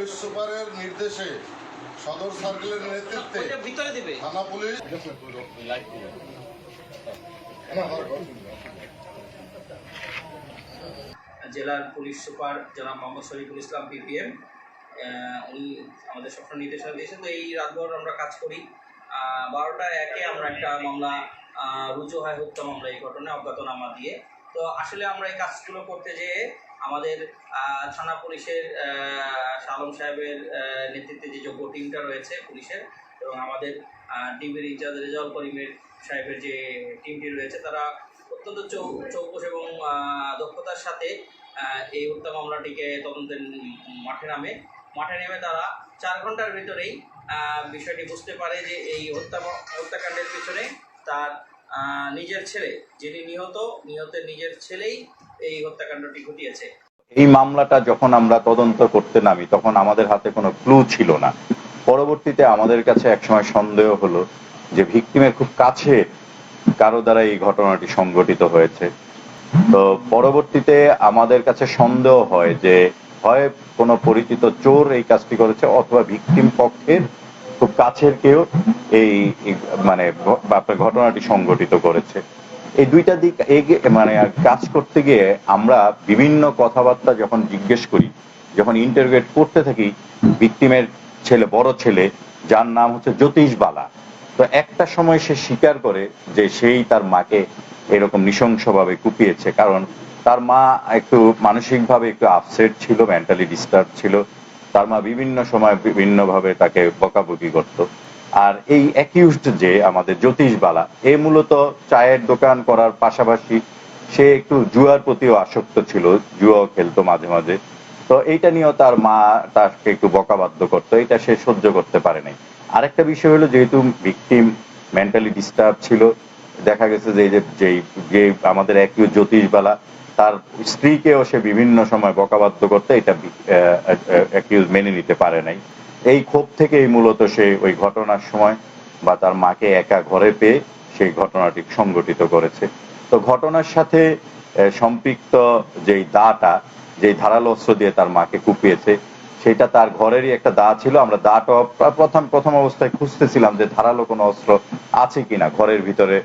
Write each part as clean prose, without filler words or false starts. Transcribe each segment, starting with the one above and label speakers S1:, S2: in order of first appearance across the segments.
S1: Police সুপারের নির্দেশে সদর সার্কেলের নেতৃত্বে থানা পুলিশ
S2: জেলার পুলিশ সুপার জনাব মোহাম্মদ শরীফুল ইসলাম পিপিএম উনি আমাদের সবসময় নির্দেশনা দিয়েছেন। তো এই রাতভর আমরা কাজ করি। 12টা 1-এ আমরা একটা মামলা রুজু হয়, হত্যা মামলা, এই ঘটনায় অজ্ঞাতনামা দিয়ে। তো আসলে আমরা এই কাজগুলো করতে যেয়ে আমাদের থানা পুলিশের আলম সাহেবের নেতৃত্বে যে যোগ্য টিমটা রয়েছে পুলিশের, এবং আমাদের টিমের ইনচার্জ রেজাউল করিমের সাহেবের যে টিমটি রয়েছে, তারা অত্যন্ত চৌকস এবং দক্ষতার সাথে এই হত্যা মামলাটিকে তদন্তের মাঠে নেমে তারা 4 ঘন্টার ভিতরেই বিষয়টি বুঝতে পারে যে এই হত্যাকাণ্ডের পিছনে তার নিজের ছেলে, যিনি নিহতের নিজের ছেলেই এই হত্যাকাণ্ডটি ঘটিয়েছে।
S3: এই মামলাটা যখন আমরা তদন্ত করতে নামি তখন আমাদের হাতে কোনো ক্লু ছিল না। পরবর্তীতে আমাদের কাছে একসময় সন্দেহ হলো যে ভিকটিমের খুব কাছে কারো দ্বারা এই ঘটনাটি সংঘটিত হয়েছে। তো পরবর্তীতে আমাদের কাছে সন্দেহ হয় যে হয় কোনো পরিচিত চোর এই কাজটি করেছে, অথবা ভিকটিম পক্ষের খুব কাছের কেউ এই মানে ঘটনাটি সংঘটিত করেছে। এই দুইটা দিক মানে কাজ করতে গিয়ে আমরা বিভিন্ন কথাবার্তা যখন জিজ্ঞেস করি, যখন ইন্টারোগেট করতে থাকি ভিকটিমের ছেলে, বড় ছেলে, যার নাম হচ্ছে জ্যোতিষ বালা, তো একটা সময় সে স্বীকার করে যে সেই তার মাকে এরকম নৃশংসভাবে কুপিয়েছে। কারণ তার মা একটু মানসিকভাবে একটু আপসেট ছিল, মেন্টালি ডিস্টার্ব ছিল। তার মা বিভিন্ন সময় বিভিন্নভাবে তাকে বকাবকি করত। আর এই অ্যাকিউজড যে আমাদের জ্যোতিষ বালা, এ মূলত চায়ের দোকান করার পাশাপাশি সে একটু জুয়ার প্রতিও আসক্ত ছিল, জুয়াও খেলতো মাঝে মাঝে। তো এইটা নিয়েও তার মা তাকে একটু বকাবাধ্য করতো, এটা সে সহ্য করতে পারে নাই। আরেকটা বিষয় হলো, যেহেতু ভিকটিম মেন্টালি ডিস্টার্ব ছিল, দেখা গেছে যে আমাদের অ্যাকিউজ জ্যোতিষ বালা তার স্ত্রীকেও সে বিভিন্ন সময় বকাবাধ্য করতে, এটা অ্যাকিউজ মেনে নিতে পারে নাই। এই ক্ষোভ থেকেই মূলত সে ওই ঘটনার সময় বা তার মাকে একা ঘরে পেয়ে সেই ঘটনাটি সংঘটিত করেছে। তো ঘটনার সাথে সম্পৃক্ত যেই দাটা, যেই ধারালো অস্ত্র দিয়ে তার মাকে কুপিয়েছে, সেটা তার ঘরেরই একটা দা ছিল। আমরা দাটা প্রথম অবস্থায় খুঁজতেছিলাম যে ধারালো কোনো অস্ত্র আছে কিনা ঘরের ভিতরে।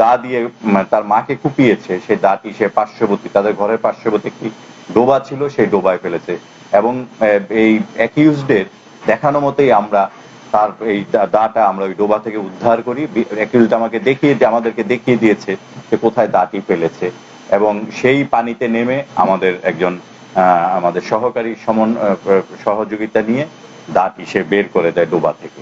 S3: দা দিয়ে তার মাকে কুপিয়েছে, সেই দাটি সে পার্শ্ববর্তী, তাদের ঘরের পার্শ্ববর্তী একটি ডোবা ছিল, সেই ডোবায় ফেলেছে। এবং এই অ্যাকিউজডের দেখানো মতেই আমরা তার এই দাটা আমরা ওই ডোবা থেকে উদ্ধার করি। অ্যাকিউজড আমাদেরকে দেখিয়ে দিয়েছে যে কোথায় দাটি ফেলেছে, এবং সেই পানিতে নেমে আমাদের সহকারী সহযোগিতা নিয়ে দাটি সে বের করে দেয় ডোবা থেকে।